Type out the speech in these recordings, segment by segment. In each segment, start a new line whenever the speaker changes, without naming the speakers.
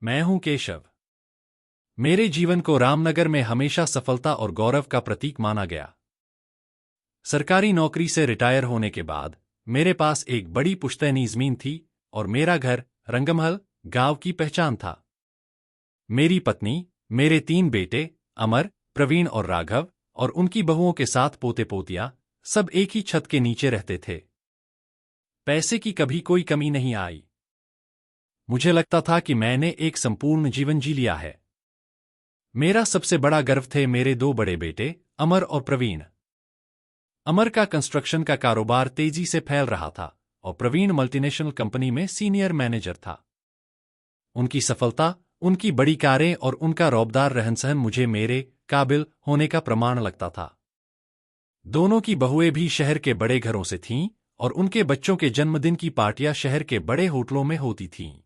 मैं हूं केशव। मेरे जीवन को रामनगर में हमेशा सफलता और गौरव का प्रतीक माना गया। सरकारी नौकरी से रिटायर होने के बाद मेरे पास एक बड़ी पुश्तैनी जमीन थी और मेरा घर रंगमहल गांव की पहचान था। मेरी पत्नी, मेरे 3 बेटे अमर, प्रवीण और राघव और उनकी बहुओं के साथ पोते पोतियां सब एक ही छत के नीचे रहते थे। पैसे की कभी कोई कमी नहीं आई। मुझे लगता था कि मैंने एक संपूर्ण जीवन जी लिया है। मेरा सबसे बड़ा गर्व थे मेरे 2 बड़े बेटे अमर और प्रवीण। अमर का कंस्ट्रक्शन का कारोबार तेजी से फैल रहा था और प्रवीण मल्टीनेशनल कंपनी में सीनियर मैनेजर था। उनकी सफलता, उनकी बड़ी कारें और उनका रौबदार रहन-सहन मुझे मेरे काबिल होने का प्रमाण लगता था। दोनों की बहुएं भी शहर के बड़े घरों से थीं और उनके बच्चों के जन्मदिन की पार्टियां शहर के बड़े होटलों में होती थीं।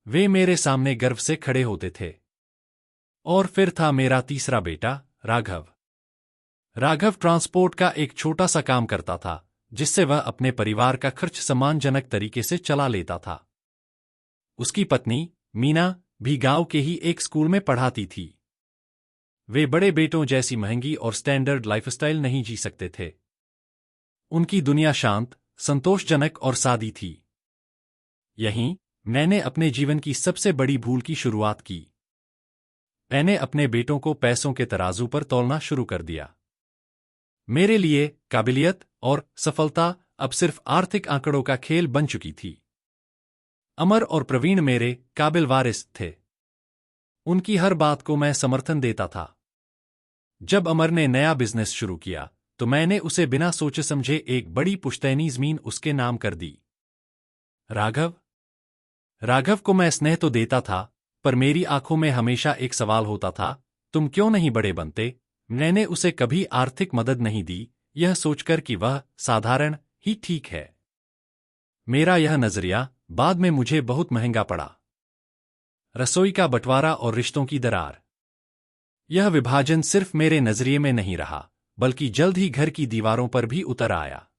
वे मेरे सामने गर्व से खड़े होते थे। और फिर था मेरा तीसरा बेटा राघव। राघव ट्रांसपोर्ट का एक छोटा सा काम करता था, जिससे वह अपने परिवार का खर्च सम्मानजनक तरीके से चला लेता था। उसकी पत्नी मीना भी गांव के ही एक स्कूल में पढ़ाती थी। वे बड़े बेटों जैसी महंगी और स्टैंडर्ड लाइफस्टाइल नहीं जी सकते थे। उनकी दुनिया शांत, संतोषजनक और सादी थी। यहीं मैंने अपने जीवन की सबसे बड़ी भूल की शुरुआत की। मैंने अपने बेटों को पैसों के तराजू पर तौलना शुरू कर दिया। मेरे लिए काबिलियत और सफलता अब सिर्फ आर्थिक आंकड़ों का खेल बन चुकी थी। अमर और प्रवीण मेरे काबिल वारिस थे। उनकी हर बात को मैं समर्थन देता था। जब अमर ने नया बिजनेस शुरू किया, तो मैंने उसे बिना सोचे समझे एक बड़ी पुश्तैनी जमीन उसके नाम कर दी। राघव को मैं स्नेह तो देता था, पर मेरी आंखों में हमेशा एक सवाल होता था, तुम क्यों नहीं बड़े बनते? मैंने उसे कभी आर्थिक मदद नहीं दी, यह सोचकर कि वह साधारण ही ठीक है। मेरा यह नजरिया बाद में मुझे बहुत महंगा पड़ा। रसोई का बंटवारा और रिश्तों की दरार। यह विभाजन सिर्फ मेरे नजरिए में नहीं रहा, बल्कि जल्द ही घर की दीवारों पर भी उतर आया।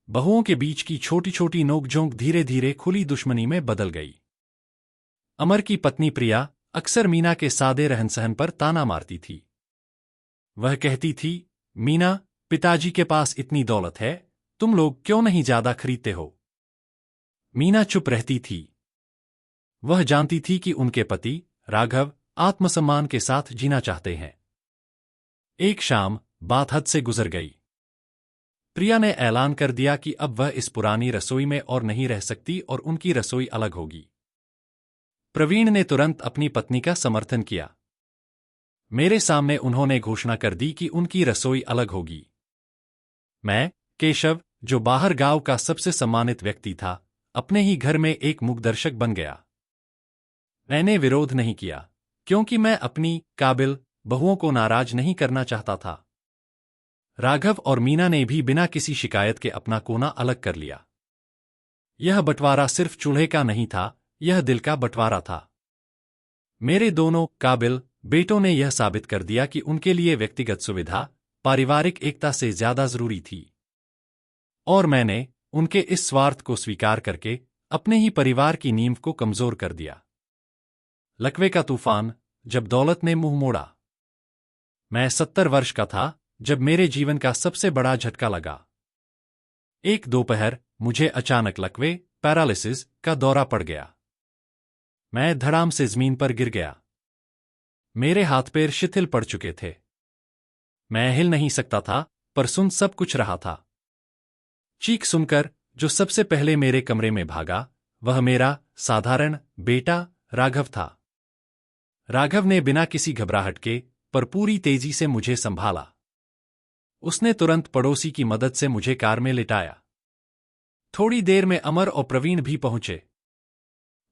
बहुओं के बीच की छोटी छोटी नोकझोंक धीरे धीरे खुली दुश्मनी में बदल गई। अमर की पत्नी प्रिया अक्सर मीना के सादे रहन-सहन पर ताना मारती थी। वह कहती थी, मीना, पिताजी के पास इतनी दौलत है, तुम लोग क्यों नहीं ज्यादा खरीदते हो? मीना चुप रहती थी। वह जानती थी कि उनके पति राघव आत्मसम्मान के साथ जीना चाहते हैं। एक शाम बात हद से गुजर गई। प्रिया ने ऐलान कर दिया कि अब वह इस पुरानी रसोई में और नहीं रह सकती और उनकी रसोई अलग होगी। प्रवीण ने तुरंत अपनी पत्नी का समर्थन किया। मेरे सामने उन्होंने घोषणा कर दी कि उनकी रसोई अलग होगी। मैं, केशव, जो बाहर गांव का सबसे सम्मानित व्यक्ति था, अपने ही घर में एक मूकदर्शक बन गया। मैंने विरोध नहीं किया, क्योंकि मैं अपनी काबिल बहुओं को नाराज नहीं करना चाहता था। राघव और मीना ने भी बिना किसी शिकायत के अपना कोना अलग कर लिया। यह बंटवारा सिर्फ चूल्हे का नहीं था, यह दिल का बंटवारा था। मेरे दोनों काबिल बेटों ने यह साबित कर दिया कि उनके लिए व्यक्तिगत सुविधा पारिवारिक एकता से ज्यादा जरूरी थी। और मैंने उनके इस स्वार्थ को स्वीकार करके अपने ही परिवार की नींव को कमजोर कर दिया। लकवे का तूफान, जब दौलत ने मुंह मोड़ा। मैं 70 वर्ष का था जब मेरे जीवन का सबसे बड़ा झटका लगा। एक दोपहर मुझे अचानक लकवे पैरालिसिस का दौरा पड़ गया। मैं धड़ाम से जमीन पर गिर गया। मेरे हाथ पैर शिथिल पड़ चुके थे। मैं हिल नहीं सकता था, पर सुन सब कुछ रहा था। चीख सुनकर जो सबसे पहले मेरे कमरे में भागा, वह मेरा साधारण बेटा राघव था। राघव ने बिना किसी घबराहट के पर पूरी तेजी से मुझे संभाला। उसने तुरंत पड़ोसी की मदद से मुझे कार में लिटाया। थोड़ी देर में अमर और प्रवीण भी पहुंचे।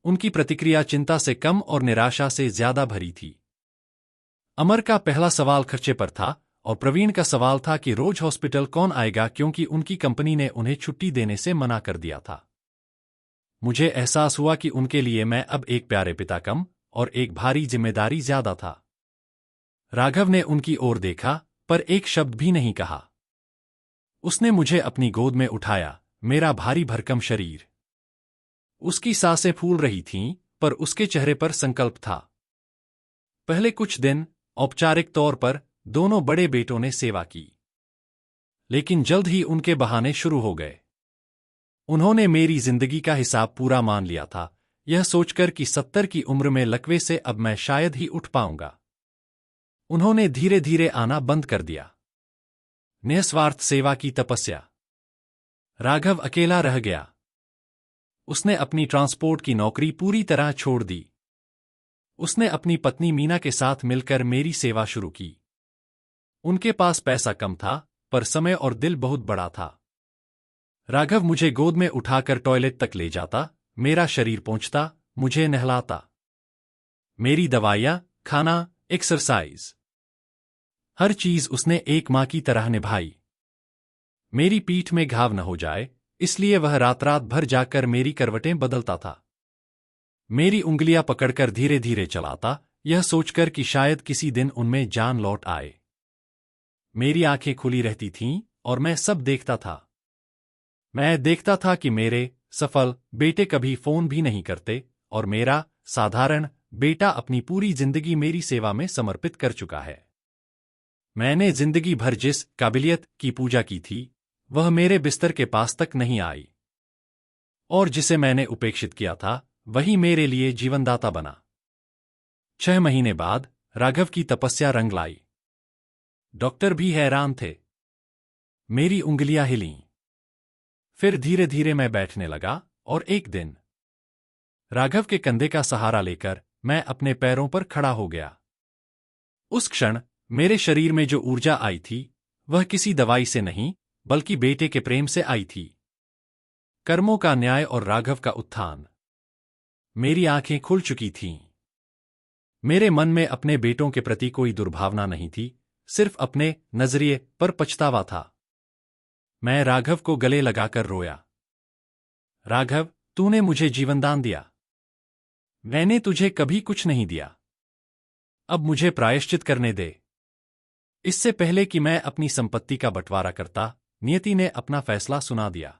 उनकी प्रतिक्रिया चिंता से कम और निराशा से ज्यादा भरी थी। अमर का पहला सवाल खर्चे पर था और प्रवीण का सवाल था कि रोज हॉस्पिटल कौन आएगा, क्योंकि उनकी कंपनी ने उन्हें छुट्टी देने से मना कर दिया था। मुझे एहसास हुआ कि उनके लिए मैं अब एक प्यारे पिता कम और एक भारी जिम्मेदारी ज्यादा था। राघव ने उनकी ओर देखा, पर एक शब्द भी नहीं कहा। उसने मुझे अपनी गोद में उठाया, मेरा भारी भरकम शरीर। उसकी सांसें फूल रही थीं, पर उसके चेहरे पर संकल्प था। पहले कुछ दिन औपचारिक तौर पर दोनों बड़े बेटों ने सेवा की, लेकिन जल्द ही उनके बहाने शुरू हो गए। उन्होंने मेरी जिंदगी का हिसाब पूरा मान लिया था, यह सोचकर कि 70 की उम्र में लकवे से अब मैं शायद ही उठ पाऊंगा। उन्होंने धीरे धीरे आना बंद कर दिया। निस्वार्थ सेवा की तपस्या। राघव अकेला रह गया। उसने अपनी ट्रांसपोर्ट की नौकरी पूरी तरह छोड़ दी। उसने अपनी पत्नी मीना के साथ मिलकर मेरी सेवा शुरू की। उनके पास पैसा कम था, पर समय और दिल बहुत बड़ा था। राघव मुझे गोद में उठाकर टॉयलेट तक ले जाता, मेरा शरीर पोंछता, मुझे नहलाता। मेरी दवाइयां, खाना, एक्सरसाइज, हर चीज उसने एक मां की तरह निभाई। मेरी पीठ में घाव न हो जाए, इसलिए वह रात रात भर जाकर मेरी करवटें बदलता था। मेरी उंगलियां पकड़कर धीरे धीरे चलाता, यह सोचकर कि शायद किसी दिन उनमें जान लौट आए। मेरी आंखें खुली रहती थीं और मैं सब देखता था। मैं देखता था कि मेरे सफल बेटे कभी फोन भी नहीं करते और मेरा साधारण बेटा अपनी पूरी जिंदगी मेरी सेवा में समर्पित कर चुका है। मैंने जिंदगी भर जिस काबिलियत की पूजा की थी, वह मेरे बिस्तर के पास तक नहीं आई, और जिसे मैंने उपेक्षित किया था, वही मेरे लिए जीवनदाता बना। 6 महीने बाद राघव की तपस्या रंग लाई। डॉक्टर भी हैरान थे। मेरी उंगलियां हिलीं। फिर धीरे धीरे मैं बैठने लगा और एक दिन राघव के कंधे का सहारा लेकर मैं अपने पैरों पर खड़ा हो गया। उस क्षण मेरे शरीर में जो ऊर्जा आई थी, वह किसी दवाई से नहीं, बल्कि बेटे के प्रेम से आई थी। कर्मों का न्याय और राघव का उत्थान। मेरी आंखें खुल चुकी थीं। मेरे मन में अपने बेटों के प्रति कोई दुर्भावना नहीं थी, सिर्फ अपने नजरिए पर पछतावा था। मैं राघव को गले लगाकर रोया। राघव, तूने मुझे जीवनदान दिया। मैंने तुझे कभी कुछ नहीं दिया। अब मुझे प्रायश्चित करने दे। इससे पहले कि मैं अपनी संपत्ति का बंटवारा करता, नियति ने अपना फैसला सुना दिया।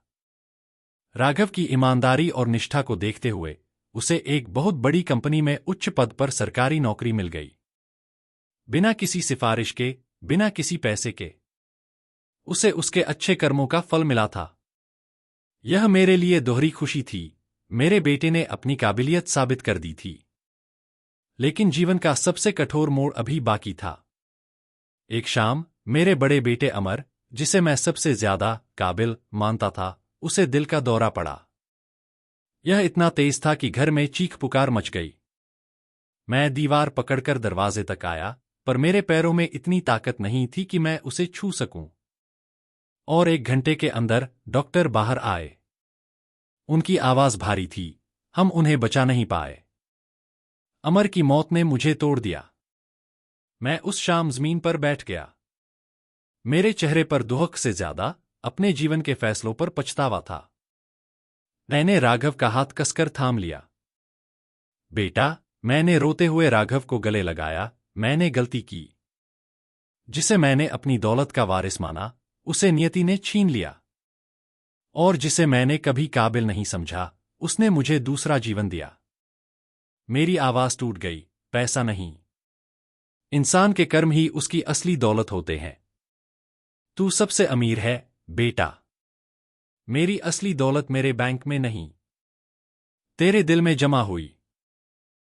राघव की ईमानदारी और निष्ठा को देखते हुए उसे एक बहुत बड़ी कंपनी में उच्च पद पर सरकारी नौकरी मिल गई। बिना किसी सिफारिश के, बिना किसी पैसे के। उसे उसके अच्छे कर्मों का फल मिला था। यह मेरे लिए दोहरी खुशी थी। मेरे बेटे ने अपनी काबिलियत साबित कर दी थी, लेकिन जीवन का सबसे कठोर मोड़ अभी बाकी था। एक शाम मेरे बड़े बेटे अमर, जिसे मैं सबसे ज्यादा काबिल मानता था, उसे दिल का दौरा पड़ा। यह इतना तेज था कि घर में चीख पुकार मच गई। मैं दीवार पकड़कर दरवाजे तक आया, पर मेरे पैरों में इतनी ताकत नहीं थी कि मैं उसे छू सकूं। और 1 घंटे के अंदर डॉक्टर बाहर आए। उनकी आवाज भारी थी, हम उन्हें बचा नहीं पाए। अमर की मौत ने मुझे तोड़ दिया। मैं उस शाम जमीन पर बैठ गया। मेरे चेहरे पर दुख से ज्यादा अपने जीवन के फैसलों पर पछतावा था। मैंने राघव का हाथ कसकर थाम लिया। बेटा, मैंने रोते हुए राघव को गले लगाया, मैंने गलती की। जिसे मैंने अपनी दौलत का वारिस माना, उसे नियति ने छीन लिया। और जिसे मैंने कभी काबिल नहीं समझा, उसने मुझे दूसरा जीवन दिया। मेरी आवाज टूट गई, पैसा नहीं। इंसान के कर्म ही उसकी असली दौलत होते हैं। तू सबसे अमीर है, बेटा। मेरी असली दौलत मेरे बैंक में नहीं, तेरे दिल में जमा हुई।